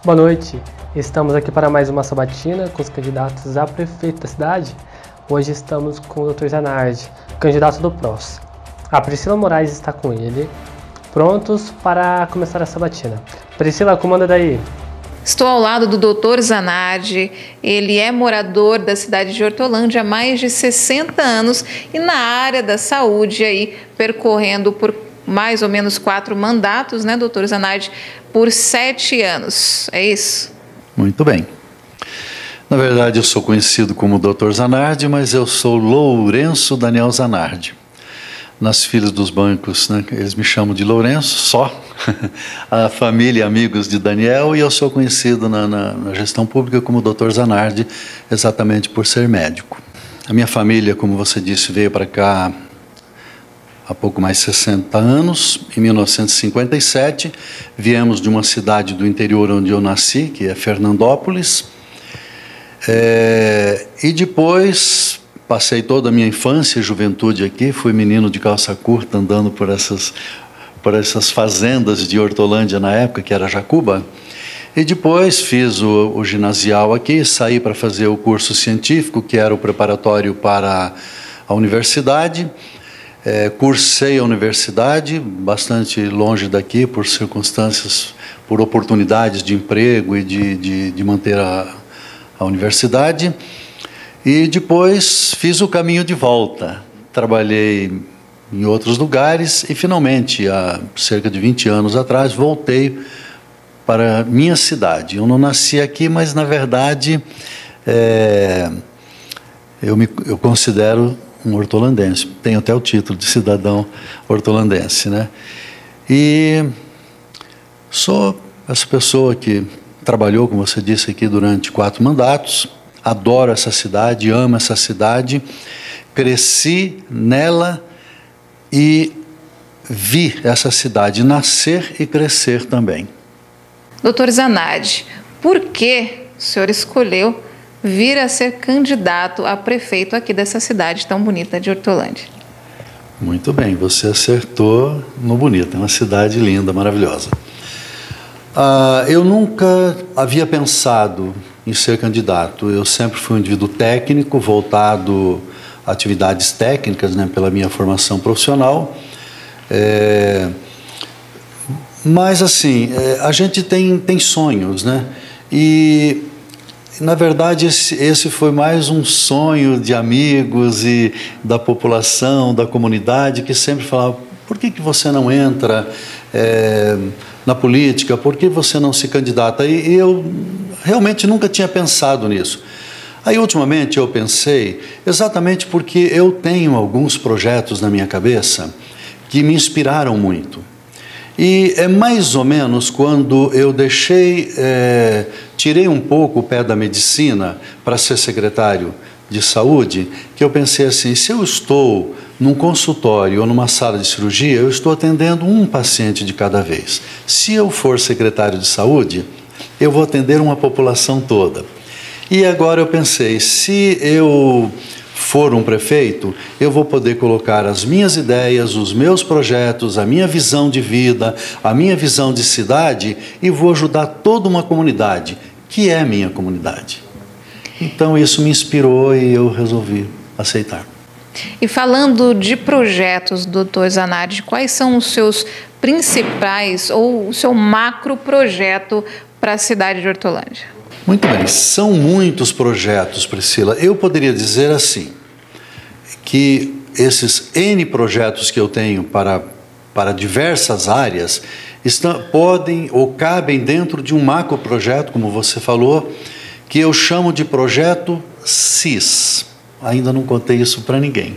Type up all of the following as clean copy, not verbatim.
Boa noite, estamos aqui para mais uma sabatina com os candidatos a prefeito da cidade. Hoje estamos com o Dr. Zanardi, candidato do PROS. A Priscila Moraes está com ele, prontos para começar a sabatina. Priscila, comanda daí. Estou ao lado do Dr. Zanardi, ele é morador da cidade de Hortolândia há mais de 60 anos e na área da saúde aí, percorrendo por mais ou menos 4 mandatos, né, Dr. Zanardi, por 7 anos, é isso? Muito bem. Na verdade, eu sou conhecido como Dr. Zanardi, mas eu sou Lourenço Daniel Zanardi. Nas filas dos bancos, né, eles me chamam de Lourenço, só. A família e amigos de Daniel, e eu sou conhecido na gestão pública como Dr. Zanardi, exatamente por ser médico. A minha família, como você disse, veio para cá há pouco mais de 60 anos, em 1957, viemos de uma cidade do interior onde eu nasci, que é Fernandópolis, e depois passei toda a minha infância e juventude aqui, fui menino de calça curta andando por essas fazendas de Hortolândia na época, que era Jacuba, e depois fiz o ginasial aqui, saí para fazer o curso científico, que era o preparatório para a universidade. Cursei a universidade, bastante longe daqui, por circunstâncias, por oportunidades de emprego e de manter a universidade. E depois fiz o caminho de volta. Trabalhei em outros lugares e, finalmente, há cerca de 20 anos atrás, voltei para minha cidade. Eu não nasci aqui, mas, na verdade, eu considero um hortolandense. Tenho até o título de cidadão hortolandense, né? E sou essa pessoa que trabalhou, como você disse aqui, durante 4 mandatos. Adoro essa cidade, amo essa cidade. Cresci nela e vi essa cidade nascer e crescer também. Dr. Zanardi, por que o senhor escolheu vir a ser candidato a prefeito aqui dessa cidade tão bonita de Hortolândia? Muito bem, você acertou no bonito, é uma cidade linda, maravilhosa. Eu nunca havia pensado em ser candidato, eu sempre fui um indivíduo técnico, voltado a atividades técnicas, né, pela minha formação profissional, mas assim, a gente tem sonhos, né, e na verdade esse foi mais um sonho de amigos e da população, da comunidade, que sempre falava: por que você não entra na política, por que você não se candidata? E eu realmente nunca tinha pensado nisso. Aí, ultimamente, eu pensei, exatamente porque eu tenho alguns projetos na minha cabeça que me inspiraram muito. E é mais ou menos quando eu tirei um pouco o pé da medicina para ser secretário de saúde, que eu pensei assim: se eu estou num consultório ou numa sala de cirurgia, eu estou atendendo um paciente de cada vez. Se eu for secretário de saúde, eu vou atender uma população toda. E agora eu pensei, se eu for um prefeito, eu vou poder colocar as minhas ideias, os meus projetos, a minha visão de vida, a minha visão de cidade, e vou ajudar toda uma comunidade, que é a minha comunidade. Então isso me inspirou e eu resolvi aceitar. E falando de projetos, Dr. Zanardi, quais são os seus principais ou o seu macro projeto para a cidade de Hortolândia? Muito bem, são muitos projetos, Priscila. Eu poderia dizer assim, que esses N projetos que eu tenho para diversas áreas podem ou cabem dentro de um macro projeto, como você falou, que eu chamo de projeto CIS. Ainda não contei isso para ninguém.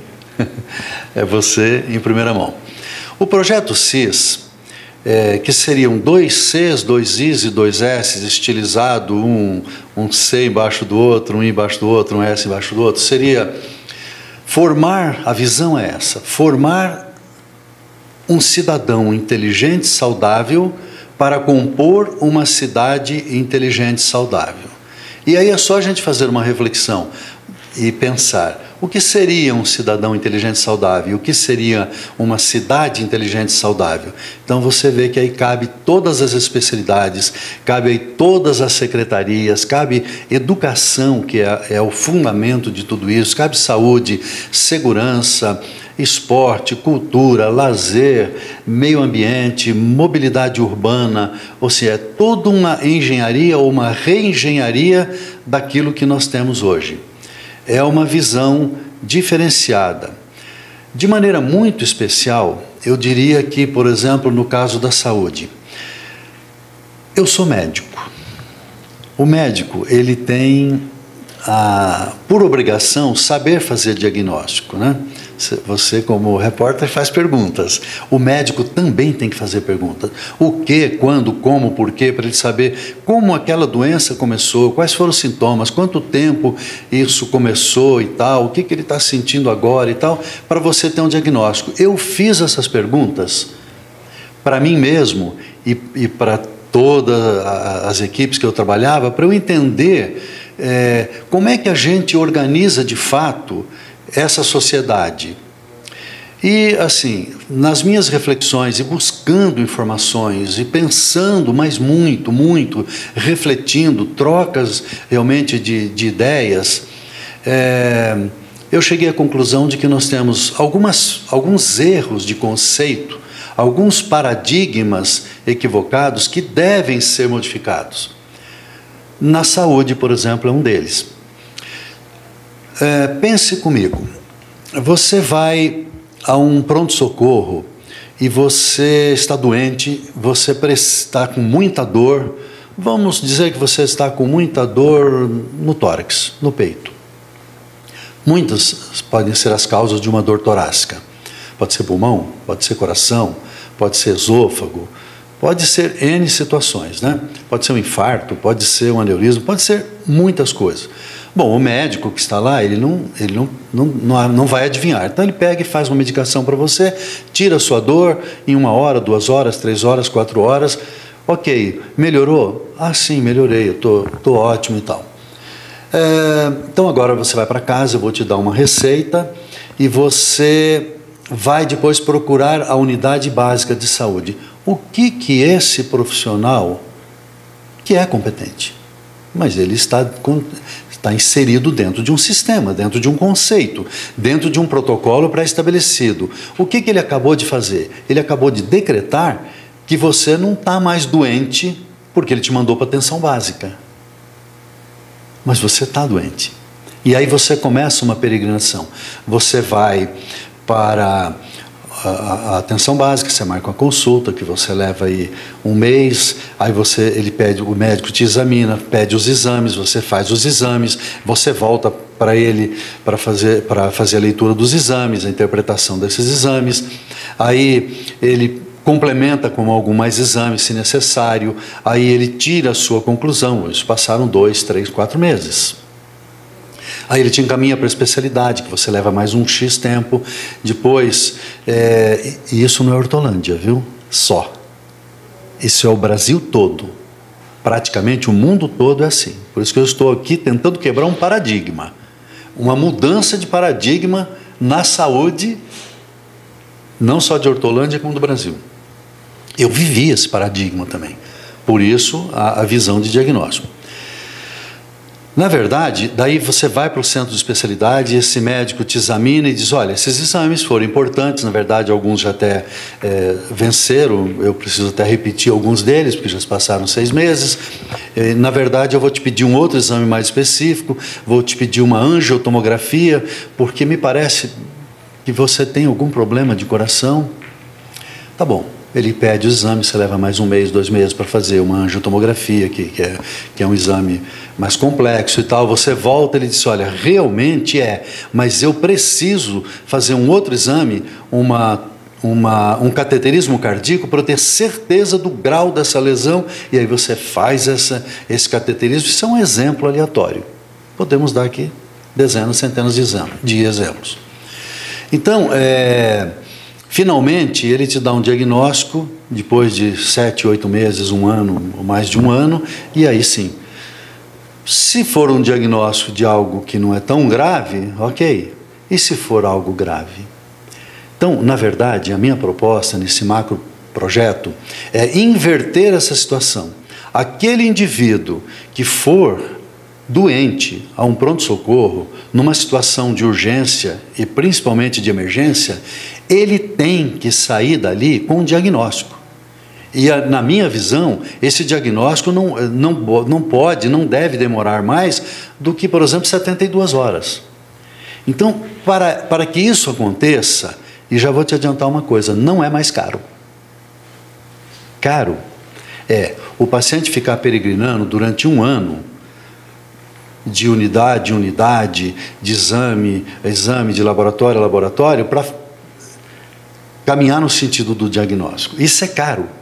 É você em primeira mão. O projeto CIS, que seriam 2 Cs, 2 Is e 2 S, estilizado, um C embaixo do outro, um I embaixo do outro, um S embaixo do outro, seria formar, a visão é essa, formar um cidadão inteligente, saudável, para compor uma cidade inteligente e saudável. E aí é só a gente fazer uma reflexão. e pensar o que seria um cidadão inteligente e saudável, o que seria uma cidade inteligente e saudável. Então você vê que aí cabe todas as especialidades, cabe aí todas as secretarias, cabe educação, que é o fundamento de tudo isso, cabe saúde, segurança, esporte, cultura, lazer, meio ambiente, mobilidade urbana, ou seja, é toda uma engenharia ou uma reengenharia daquilo que nós temos hoje. É uma visão diferenciada. De maneira muito especial, eu diria que, por exemplo, no caso da saúde, eu sou médico. O médico, ele tem, por obrigação, saber fazer diagnóstico, né? Você, como repórter, faz perguntas. O médico também tem que fazer perguntas. O que, quando, como, por quê, para ele saber como aquela doença começou, quais foram os sintomas, quanto tempo isso começou e tal, o que ele está sentindo agora e tal, para você ter um diagnóstico. Eu fiz essas perguntas para mim mesmo e para todas as equipes que eu trabalhava, para eu entender como é que a gente organiza de fato essa sociedade. E assim, nas minhas reflexões e buscando informações e pensando, mas muito, refletindo, trocas realmente de ideias, eu cheguei à conclusão de que nós temos alguns erros de conceito, alguns paradigmas equivocados que devem ser modificados. Na saúde, por exemplo, é um deles. Pense comigo, você vai a um pronto-socorro e você está doente, você está com muita dor, vamos dizer que você está com muita dor no tórax, no peito. Muitas podem ser as causas de uma dor torácica. Pode ser pulmão, pode ser coração, pode ser esôfago, pode ser N situações, né? Pode ser um infarto, pode ser um aneurisma, pode ser muitas coisas. Bom, o médico que está lá, ele não vai adivinhar. Então ele pega e faz uma medicação para você, tira a sua dor em 1 hora, 2 horas, 3 horas, 4 horas. Ok, melhorou? Ah, sim, melhorei, eu tô ótimo e tal. Então agora você vai para casa, eu vou te dar uma receita e você vai depois procurar a unidade básica de saúde. O que esse profissional, que é competente, mas ele está inserido dentro de um sistema, dentro de um conceito, dentro de um protocolo pré-estabelecido. O que ele acabou de fazer? Ele acabou de decretar que você não está mais doente porque ele te mandou para atenção básica. Mas você está doente. E aí você começa uma peregrinação. Você vai para a atenção básica, você marca uma consulta que você leva aí 1 mês, aí o médico te examina, pede os exames, você faz os exames, você volta para ele para fazer a leitura dos exames, a interpretação desses exames, aí ele complementa com algum mais exames se necessário, aí ele tira a sua conclusão. Isso passaram 2, 3, 4 meses. Aí ele te encaminha para a especialidade, que você leva mais um X tempo. Depois, e isso não é Hortolândia, viu? Só. Isso é o Brasil todo. Praticamente o mundo todo é assim. Por isso que eu estou aqui tentando quebrar um paradigma. Uma mudança de paradigma na saúde, não só de Hortolândia, como do Brasil. Eu vivi esse paradigma também. Por isso, a visão de diagnóstico. Na verdade, daí você vai para o centro de especialidade, esse médico te examina e diz, olha, esses exames foram importantes, na verdade alguns já até venceram, eu preciso até repetir alguns deles, porque já se passaram 6 meses, na verdade eu vou te pedir um outro exame mais específico, vou te pedir uma angiotomografia, porque me parece que você tem algum problema de coração. Tá bom. Ele pede o exame, você leva mais 1 mês, 2 meses para fazer uma angiotomografia, que é um exame mais complexo e tal. Você volta, ele diz, olha, realmente mas eu preciso fazer um outro exame, um cateterismo cardíaco para eu ter certeza do grau dessa lesão, e aí você faz esse cateterismo. Isso é um exemplo aleatório. Podemos dar aqui dezenas, centenas de exemplos. Então, finalmente, ele te dá um diagnóstico, depois de 7, 8 meses, 1 ano, ou mais de 1 ano, e aí sim, Se for um diagnóstico de algo que não é tão grave, ok. E se for algo grave? Então, na verdade, a minha proposta nesse macro projeto é inverter essa situação. Aquele indivíduo que for doente a um pronto-socorro, numa situação de urgência e principalmente de emergência, ele tem que sair dali com um diagnóstico. E, na minha visão, esse diagnóstico não pode, não deve demorar mais do que, por exemplo, 72 horas. Então, para que isso aconteça, e já vou te adiantar uma coisa, não é mais caro. Caro é o paciente ficar peregrinando durante um ano, de unidade em unidade, de exame a exame, de laboratório a laboratório, para caminhar no sentido do diagnóstico. Isso é caro.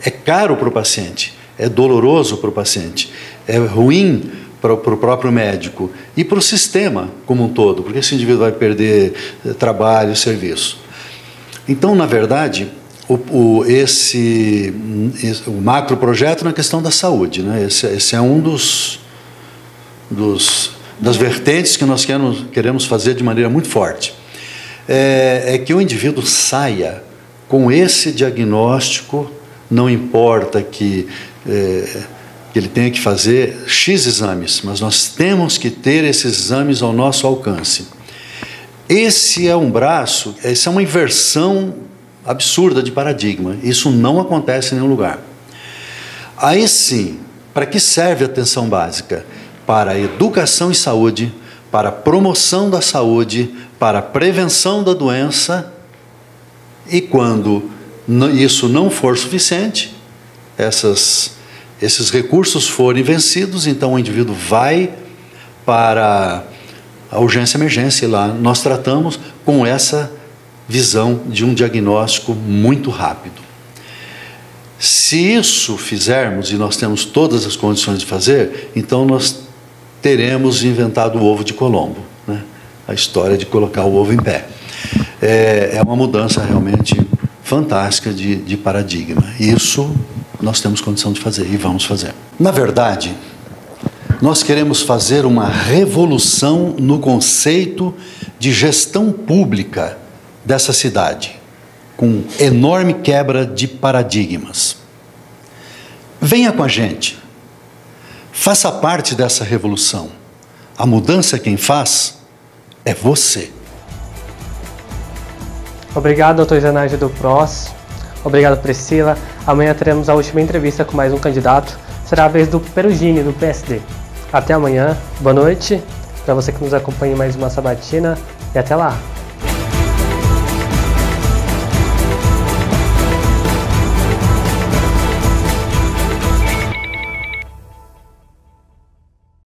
É caro para o paciente, é doloroso para o paciente, é ruim para o próprio médico e para o sistema como um todo, porque esse indivíduo vai perder trabalho, serviço. Então, na verdade, o macro projeto na questão da saúde, né? Esse é um das vertentes que nós queremos fazer de maneira muito forte. É que o indivíduo saia com esse diagnóstico. Não importa que ele tenha que fazer X exames, mas nós temos que ter esses exames ao nosso alcance. Esse é um braço, essa é uma inversão absurda de paradigma. Isso não acontece em nenhum lugar. Aí sim, para que serve a atenção básica? Para a educação em saúde, para a promoção da saúde, para a prevenção da doença, e quando isso não for suficiente, esses recursos forem vencidos, então o indivíduo vai para a urgência e emergência, e lá nós tratamos com essa visão de um diagnóstico muito rápido. Se isso fizermos, e nós temos todas as condições de fazer, então nós teremos inventado o ovo de Colombo, né? A história de colocar o ovo em pé. É uma mudança realmente fantástica de paradigma. Isso nós temos condição de fazer e vamos fazer. Na verdade, nós queremos fazer uma revolução no conceito de gestão pública dessa cidade, com enorme quebra de paradigmas. Venha com a gente, faça parte dessa revolução. A mudança quem faz é você. Obrigado, doutor Zanardi do PROS. Obrigado, Priscila. Amanhã teremos a última entrevista com mais um candidato. Será a vez do Perugini, do PSD. Até amanhã. Boa noite para você que nos acompanha em mais uma sabatina. E até lá.